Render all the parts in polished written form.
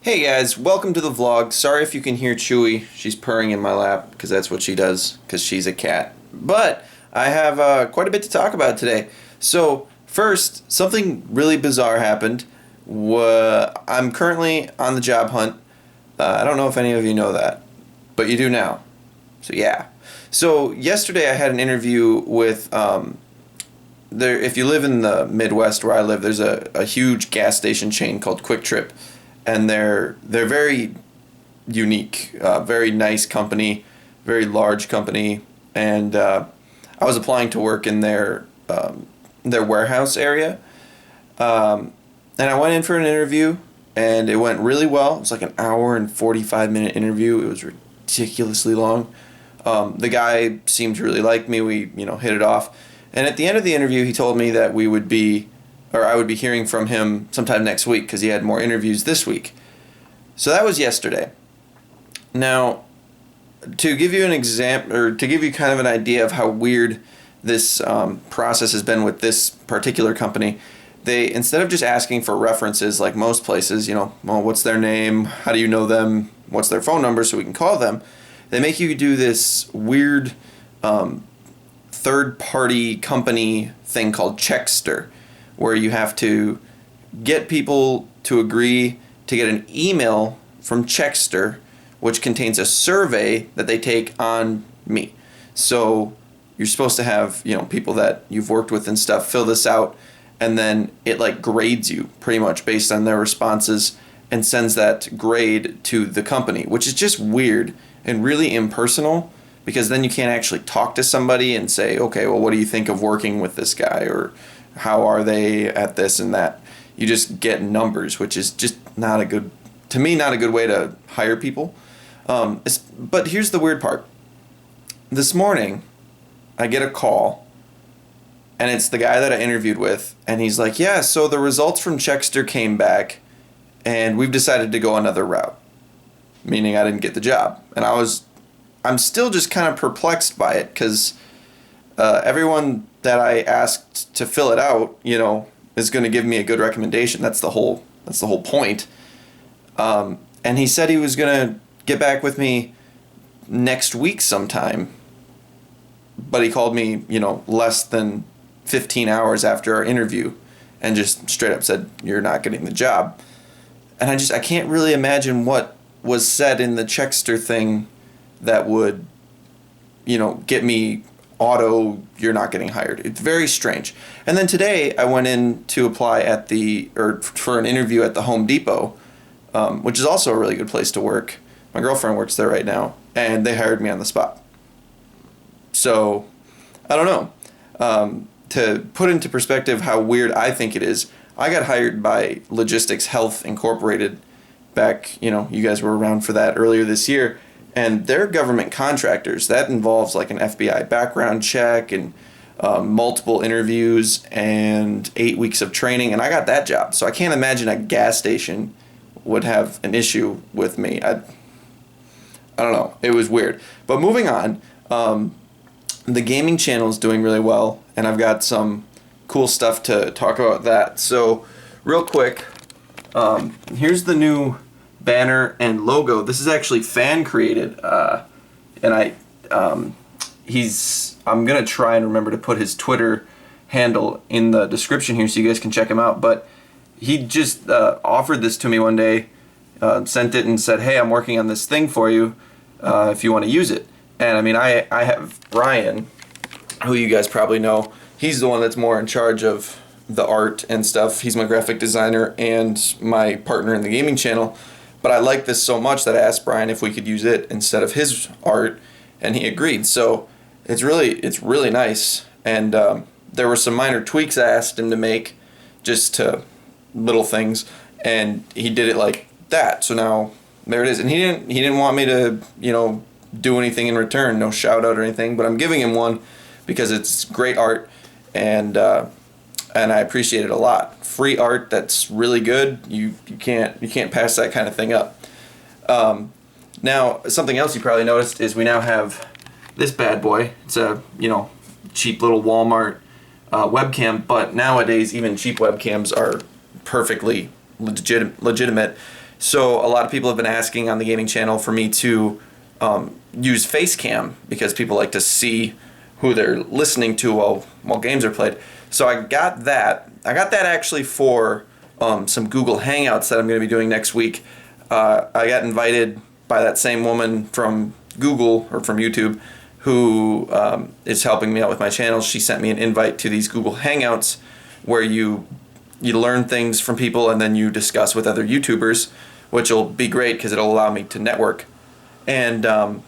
Hey guys, welcome to the vlog. Sorry if you can hear Chewy. She's purring in my lap because that's what she does because she's a cat. But I have quite a bit to talk about today. So first, something really bizarre happened. I'm currently on the job hunt. I don't know if any of you know that, but you do now. So yeah. So yesterday I had an interview with if you live in the Midwest where I live, there's a huge gas station chain called Quick Trip, and they're very unique, very nice company, very large company, and I was applying to work in their warehouse area, and I went in for an interview, and it went really well. It was like an hour and 45-minute interview. It was ridiculously long. The guy seemed to really like me. We hit it off, and at the end of the interview, he told me that I would be hearing from him sometime next week because he had more interviews this week. So that was yesterday. Now, to give you an example, or to give you kind of an idea of how weird this process has been with this particular company, they, instead of just asking for references like most places, well, what's their name, how do you know them, what's their phone number so we can call them, they make you do this weird third-party company thing called Checkster, where you have to get people to agree to get an email from Checkster, which contains a survey that they take on me. So you're supposed to have, people that you've worked with and stuff fill this out, and then it like grades you pretty much based on their responses and sends that grade to the company, which is just weird and really impersonal, because then you can't actually talk to somebody and say, okay, well, what do you think of working with this guy, or how are they at this and that? You just get numbers, which is just not a good way to hire people. But here's the weird part. This morning, I get a call, and it's the guy that I interviewed with, and he's like, yeah, so the results from Checkster came back, and we've decided to go another route, meaning I didn't get the job. And I'm still just kind of perplexed by it, because everyone that I asked to fill it out, is going to give me a good recommendation. That's the whole point. And he said he was going to get back with me next week sometime, but he called me, less than 15 hours after our interview and just straight up said, you're not getting the job. And I can't really imagine what was said in the Checkster thing that would, get me you're not getting hired. It's very strange. And then today I went in to apply for an interview at the Home Depot, which is also a really good place to work. My girlfriend works there right now, and they hired me on the spot. So, I don't know. To put into perspective how weird I think it is, I got hired by Logistics Health Incorporated back, you guys were around for that earlier this year, and they're government contractors. That involves like an FBI background check and multiple interviews and 8 weeks of training, and I got that job. So I can't imagine a gas station would have an issue with me. I don't know. It was weird. But moving on, the gaming channel is doing really well, and I've got some cool stuff to talk about that. So real quick, here's the new banner and logo. This is actually fan created, and I'm gonna try and remember to put his Twitter handle in the description here so you guys can check him out. But he just offered this to me one day, sent it and said, hey, I'm working on this thing for you if you want to use it. And I mean, I have Brian, who you guys probably know. He's the one that's more in charge of the art and stuff. He's my graphic designer and my partner in the gaming channel. But I like this so much that I asked Brian if we could use it instead of his art, and he agreed. So it's really nice. And there were some minor tweaks I asked him to make, just to little things, and he did it like that. So now there it is. And he didn't want me to do anything in return, no shout out or anything. But I'm giving him one because it's great art, and I appreciate it a lot. Free art that's really good. You can't pass that kind of thing up. Now, something else you probably noticed is we now have this bad boy. It's a cheap little Walmart webcam, but nowadays even cheap webcams are perfectly legitimate. So a lot of people have been asking on the gaming channel for me to use Facecam because people like to see who they're listening to while games are played. So I got that. I got that actually for some Google Hangouts that I'm going to be doing next week. I got invited by that same woman from Google or from YouTube who is helping me out with my channel. She sent me an invite to these Google Hangouts where you learn things from people and then you discuss with other YouTubers, which will be great because it'll allow me to network. And so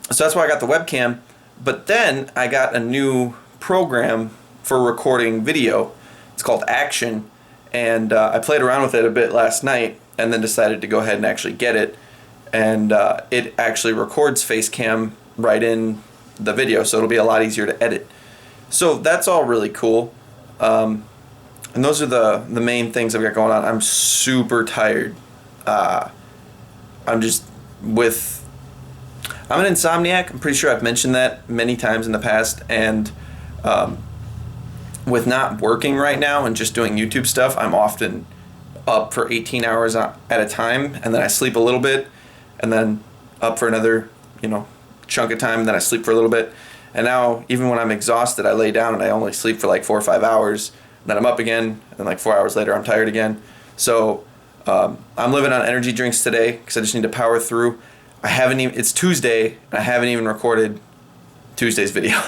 that's why I got the webcam. But then I got a new program for recording video. It's called Action, and I played around with it a bit last night and then decided to go ahead and actually get it. And it actually records Facecam right in the video, so it'll be a lot easier to edit. So that's all really cool. And those are the main things I've got going on. I'm super tired. I'm an insomniac. I'm pretty sure I've mentioned that many times in the past. And with not working right now and just doing YouTube stuff, I'm often up for 18 hours at a time, and then I sleep a little bit, and then up for another, chunk of time, and then I sleep for a little bit. And now, even when I'm exhausted, I lay down and I only sleep for like 4 or 5 hours. Then I'm up again, and then like 4 hours later, I'm tired again. So I'm living on energy drinks today because I just need to power through. It's Tuesday, and I haven't even recorded Tuesday's video.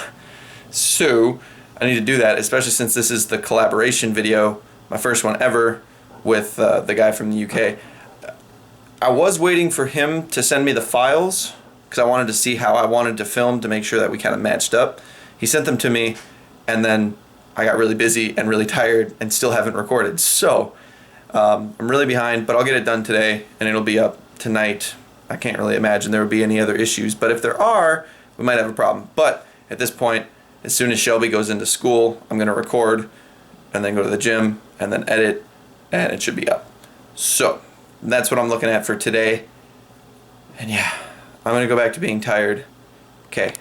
So I need to do that, especially since this is the collaboration video, my first one ever, with the guy from the UK. I was waiting for him to send me the files because I wanted to see how I wanted to film to make sure that we kind of matched up. He sent them to me, and then I got really busy and really tired and still haven't recorded. So I'm really behind, but I'll get it done today, and it'll be up tonight. I can't really imagine there would be any other issues, but if there are, we might have a problem. But at this point, as soon as Shelby goes into school, I'm going to record and then go to the gym and then edit, and it should be up. So that's what I'm looking at for today. And yeah, I'm going to go back to being tired. Okay.